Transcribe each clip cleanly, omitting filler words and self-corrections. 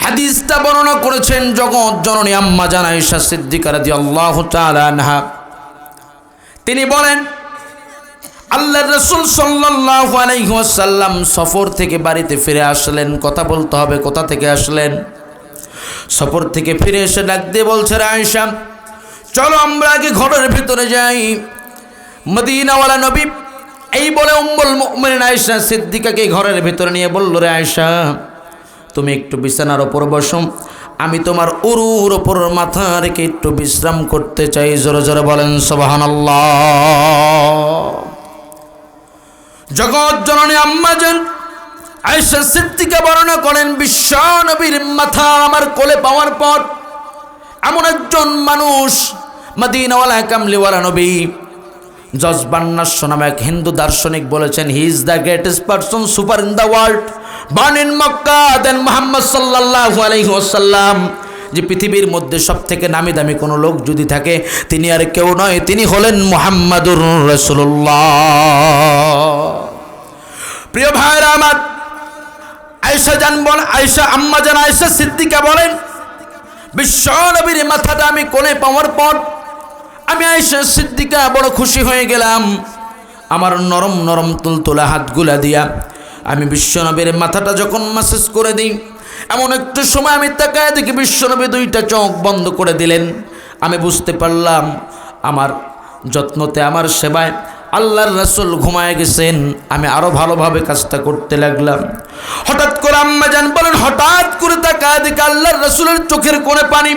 হাদিসটা বর্ণনা করেছেন জগৎ জননী আম্মা জান আয়েশা সিদ্দিকা রাদিয়াল্লাহু তাআলা আনহা। তিনি বলেন, আল্লাহর রাসূল সাল্লাল্লাহু আলাইহি ওয়াসাল্লাম সফর থেকে বাড়িতে ফিরে আসলেন। কথা বলতে হবে, কোথা থেকে আসলেন? সফর থেকে ফিরে এসে ডাক দিয়ে বলছে, আয়েশা চলো আমরা আগে ঘরের ভিতরে যাই, মদিনাওয়ালা নবী। এই বলে উম্মুল মুমিনিন আয়েশা সিদ্দিকাকে ঘরের ভিতরে নিয়ে বলল, রে আয়েশা তুমি একটু বিছানার ওপর বসো, আমি তোমার উরুর ওপর মাথা রেখে একটু বিশ্রাম করতে চাই। জোরে জোরে বলেন সুবহানাল্লাহ। জগৎ জননী আম্মা জান আয়েশা সিদ্দিকা বর্ণনা করেন, বিশ্ব নবীর মাথা আমার কোলে পাওয়ার পর এমন একজন মানুষ, মদিনাওয়ালা কামলিওয়ালা নবী, জজ বান্নাস নামে এক হিন্দু দার্শনিক বলেছেন, he is the greatest person super in the world, born in Makkah, then Muhammad sallallahu alaihi wasallam। যে পৃথিবীর মধ্যে সবথেকে নামি দামি কোনো লোক যদি থাকে তিনি আর কেউ নয়, তিনি হলেন মুহাম্মাদুর রাসূলুল্লাহ। প্রিয় ভাইরা আমার, আয়েশা আম্মা জান আয়েশা সিদ্দিকা বলেন, বিশ্ব নবীর মাথাটা আমি কোলে পাওয়ার পর আমি আয়েশা সিদ্দিকা বড় খুশি হয়ে গেলাম। আমার নরম নরম তুলতুলা হাতগুলা দিয়া আমি বিশ্বনবীর মাথাটা যখন মাসাজ করে দিই, এমন একটু সময় আমি তাকায় দেখি বিশ্বনবী দুইটা চোখ বন্ধ করে দিলেন। আমি বুঝতে পারলাম আমার যত্নতে, আমার সেবায় আল্লাহর রাসূল ঘুমায় গেছেন। আমি আরো ভালোভাবে কাজটা করতে লাগলাম। হঠাৎ করে আম্মা জান বলেন, হঠাৎ করে তাকায় দেখি আল্লাহর রাসূলের চোখের কোণে পানি,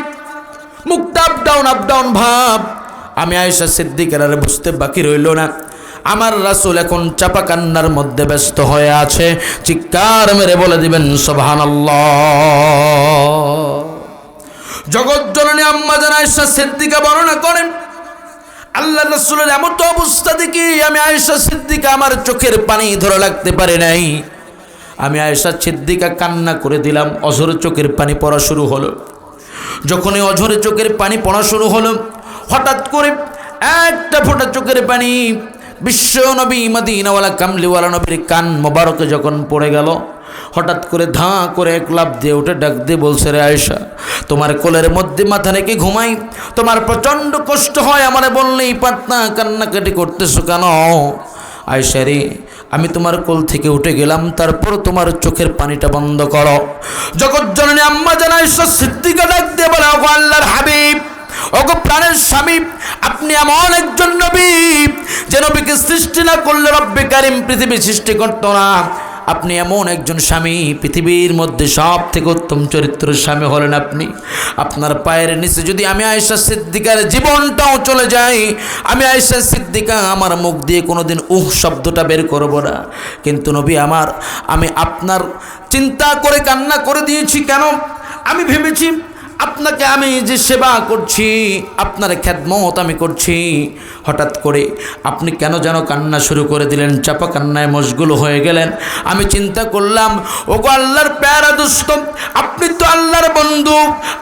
মুখটা আপ ডাউন ভাব। আমি আয়েশা সিদ্দিকার আর বুঝতে বাকি রইল না, আমার রাসূল এখন চাপা কান্নার মধ্যে ব্যস্ত হয়ে আছে। চিৎকার মেরে বলে দিবেন সুবহানাল্লাহ। জগৎ জননী আম্মা জান আয়েশা সিদ্দিকা বর্ণনা করেন, আল্লাহর রাসূলের এমন অবস্থা দেখি আমি আয়েশা সিদ্দিকা আমার চোখের পানি ধরে রাখতে পারি নাই। আমি আয়েশা সিদ্দিকা কান্না করে দিলাম। অঝরে চোখের পানি পড়া শুরু হলো। যখনই অঝরে চোখের পানি পড়া শুরু হলো, হঠাৎ করে একটা ফোঁটা চোখের পানি বিশ্ব নবী মদিনাওয়ালা কামলিওয়ালা নবীর কান মোবারকে যখন পড়ে গেল, হঠাৎ করে ধাঁ করে এক লাফ দিয়ে উঠে ডাক দিয়ে বলছে, রে আয়েশা তোমার কোলের মধ্যে মাথা রেখে ঘুমাই, তোমার প্রচণ্ড কষ্ট হয়, আমারে বললেই পারতা, কান্নাকাটি করতেছো কেন? আয়েশা রে, আমি তোমার কোল থেকে উঠে গেলাম, তারপর তোমার চোখের পানিটা বন্ধ করো। জগৎ জননী আম্মা জান আয়েশা সিদ্দিকা ডাক দিয়ে বলে, ওগো আল্লাহর হাবিব, ওগো প্রাণের স্বামী, আপনি এমন একজন নবী যে নবীকে সৃষ্টি না করলে রব্বে কারিম পৃথিবী সৃষ্টি করতো না। আপনি এমন একজন স্বামী, পৃথিবীর মধ্যে সব থেকে উত্তম চরিত্রের স্বামী হলেন আপনি। আপনার পায়ের নিচে যদি আমি আয়েশা সিদ্দিকার জীবনটাও চলে যাই, আমি আয়েশা সিদ্দিকা আমার মুখ দিয়ে কোনোদিন শব্দটা বের করব না। কিন্তু নবী আমার, আমি আপনার চিন্তা করে কান্না করে দিয়েছি। কেন? আমি ভেবেছি আপনাকে আমি যে সেবা করছি, আপনার খেদমত আমি করছি, হঠাৎ করে আপনি কেন যেন কান্না শুরু করে দিলেন, চাপা কান্নায় মশগুল হয়ে গেলেন। আমি চিন্তা করলাম, ওগো আল্লাহর প্যারা দোস্ত, আপনি তো আল্লাহর বন্ধু,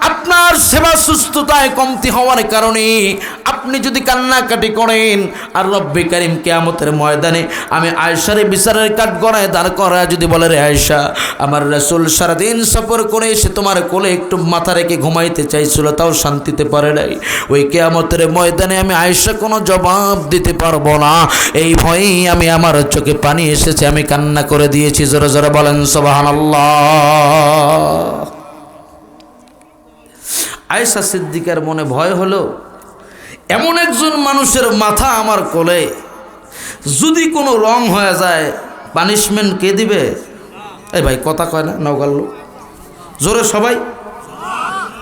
আপনার সেবা সুস্থতায় কমতি হওয়ার কারণে আপনি যদি কান্নাকাটি করেন আর রব্বে কারিম কিয়ামতের ময়দানে আমি আয়েশারে বিচারের কাঠ গড়ায় দাঁড় করা যদি বলে, রে আয়েশা আমার রাসূল সারাদিন সফর করে এসে তোমার কোলে একটু মাথা রেখে ঘুমাইতে চাইছিল, তাও শান্তিতে পারে নাই, ওই কিয়ামতের ময়দানে আমি আয়েশা কোনো জবাব দিতে পারবো না, এই ভয়েই আমি আমার চোখে পানি এসেছে, আমি কান্না করে দিয়েছি। জোরে জোরে বলেন সুবহানাল্লাহ। আয়েশা সিদ্দিকার মনে ভয় হলো, এমন একজন মানুষের মাথা আমার কোলে যদি কোনো রং হয়ে যায়, পানিশমেন্ট কে দিবে? এই ভাই কথা কয় না নওগাল লোক, জোরে সবাই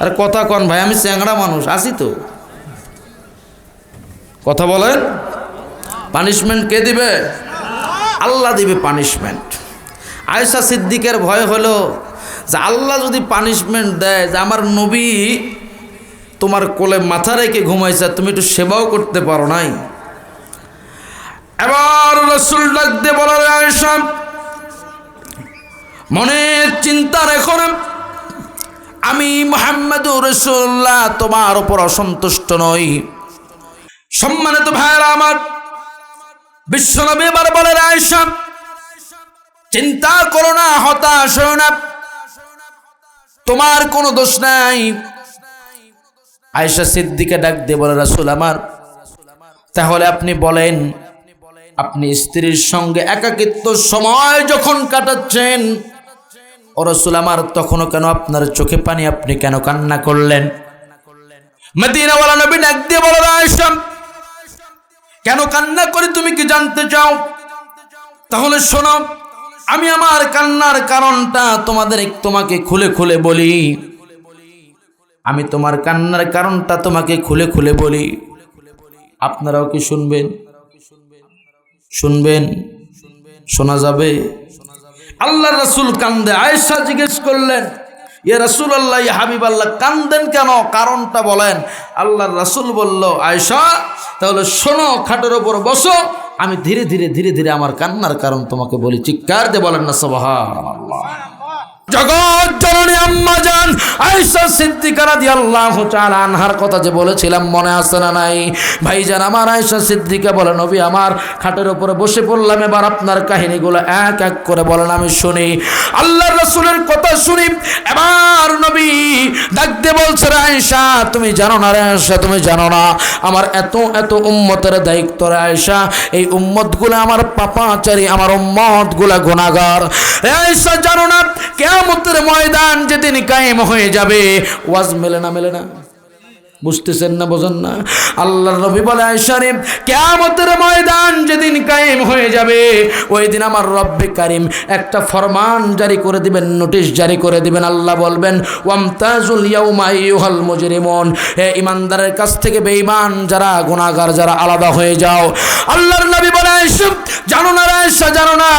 আরে কথা কন ভাই, আমি চ্যাংড়া মানুষ আছি তো, কথা বলেন। পানিশমেন্ট কে দিবে? আল্লাহ দিবে পানিশমেন্ট। আয়েশা সিদ্দিকের ভয় হলো যে আল্লাহ যদি পানিশমেন্ট দেয় যে আমার নবী তোমার কোলে মাথা রেখে ঘুমাইছে, তুমি একটু সেবাও করতে পারো নাই। এবার রাসূল ডাক দিয়ে বলে, আয়েশা মনে চিন্তা রেখো না, আমি মুহাম্মদুর রাসূলুল্লাহ তোমার উপর অসন্তুষ্ট নই। সম্মানিত ভাইরা আমার, বিশ্বনবী এবার বলে, আয়েশা চিন্তা করো না, হতাশ হও না, তোমার কোনো দোষ নাই। আয়েশা সিদ্দিকা ডাক দিয়ে বলে, রাসূল আমার, তাহলে আপনি বলেন, আপনি স্ত্রীর সঙ্গে একাকিত্ব সময় যখন কাটাচ্ছেন, ও রাসূল আমার, তখনও কেন আপনার চোখে পানি, আপনি কেন কান্না করলেন? মদিনাওয়ালা নবী ডাক দিয়ে বলে, আয়েশা কেন কান্না করি তুমি কি জানতে চাও? তাহলে শোনো, আমি আমার কান্নার কারণটা তোমাকে খুলে খুলে বলি। আমি তোমার কান্নার কারণটা তোমাকে খুলে খুলে বলি, আপনারাও কি শুনবেন? শুনবেন? শোনা যাবে? আল্লাহ রাসূল কান্দে। আয়েশা জিজ্ঞেস করলেন, ইয়া রাসূলুল্লাহ, ইয়া হাবিবাল্লাহ, কান্দেন কেন? কারণটা বলেন। আল্লাহর রাসূল বলল, আয়েশা তাহলে শোনো, খাটের ওপর বসো, আমি ধীরে ধীরে ধীরে ধীরে আমার কান্নার কারণ তোমাকে বলি। চিৎকার দিয়ে বলেন না সুবহানাল্লাহ। জগৎ জননী আম্মা জান আয়েশা সিদ্দিকা রাদিয়াল্লাহু তাআলা আনহার কথা যে বলেছিলাম, মনে আছে না নাই? ভাইজান আমার, আয়েশা সিদ্দিকা বলে, নবী আমার, খাটের উপরে বসে পড়লাম, এবার আপনার কাহিনীগুলো এক এক করে বলেন, আমি শুনি। আল্লাহর রাসূলের কথা শুনি। এবার নবী ডাক দিয়ে বলছে, আয়েশা তুমি জানো না রে আয়েশা, তুমি জানো না আমার এত এত উম্মতের দায়িত্ব রে আয়েশা। এই উম্মতগুলো আমার পাপাচারী, আমার উম্মতগুলো গুনাহগার। আয়েশা জানো না, কিয়ামতের ময়দান যেদিন কায়েম হয়ে যাবে, ওয়াজ মেলে না? বুঝতেছেন না? বোঝেন না? আল্লাহর নবী বলে, আয়েশা রে, কিয়ামতের ময়দান যেদিন কায়েম হয়ে যাবে, ওই দিন আমার রব্বে কারীম একটা ফরমান জারি করে দিবেন, নোটিশ জারি করে দিবেন। আল্লাহ বলবেন, ওয়ামতাজুল ইয়াউমা আইয়ুহাল মুজরিমুন, হে ইমানদারের কাছ থেকে বেঈমান যারা, গুনাহগার যারা, আলাদা হয়ে যাও। আল্লাহর নবী বলে, আয়েশা জানো না আয়েশা, জানো না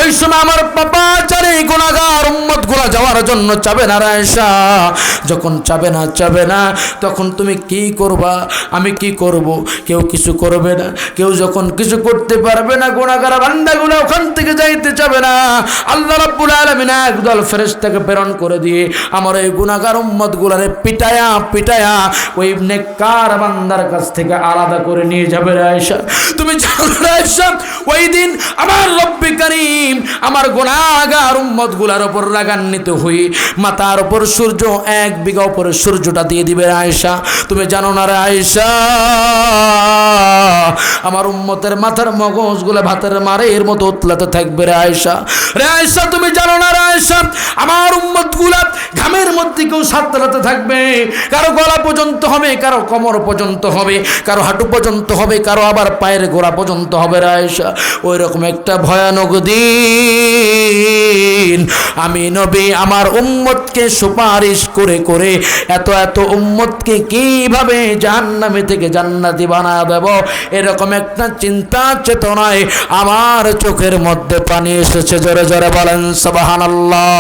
ওই সময় আমার পাপাচারী গুনাহগার উম্মতগুলো যাওয়ার জন্য চাবে না আয়েশা। যখন চাবে না তখন তুমি কি করবা? আমি কি করব? কেউ কিছু করবে না। কেউ যখন কিছু করতে পারবে না, গুনাহগার বান্দাগুলো ওখান থেকে যাইতে চাবে না। আল্লাহ রাব্বুল আলামিন একদল ফেরেশতাকে প্রেরণ করে দিয়ে আমার এই গুনাহগার উম্মতগুলোরে পিটায়া পিটায়া ওই নেককার বান্দার কাছ থেকে আলাদা করে নিয়ে যাবে আয়েশা। তুমি জানো আয়েশা, ওই দিন আমার রব্বে কারীম আমার গুনাহগার উম্মতগুলোর উপর রাগান্বিত হয়ে মাথার উপর সূর্য, 1 বিঘা উপরে সূর্যটা দিয়ে দিবে আয়েশা। তুমি জানো না রে আয়েশা, আমার উম্মতের মাথার মগজগুলো ভাতের মারের মতো উতলাতে থাকবে রে আয়েশা। রে আয়েশা তুমি জানো না রে আয়েশা, আমার উম্মতগুলো ঘামের মধ্যে কেউ সাতলাতে থাকবে, কারো গলা পর্যন্ত হবে, কারো কোমর পর্যন্ত হবে, কারো হাঁটু পর্যন্ত হবে, কারো আবার পায়ের গোড়া পর্যন্ত হবে রে আয়েশা। ওই রকম একটা ভয়ানক দিন আমি নবী আমার উম্মতকে সুপারিশ করে করে এত এত উম্মতকে কিভাবে জাহান্নামে থেকে জান্নাতি বানায় দেব, এরকম একটা চিন্তা চেতনায় আমার চোখের মধ্যে পানি এসেছে। জোরে জোরে বলেন সুবহানাল্লাহ।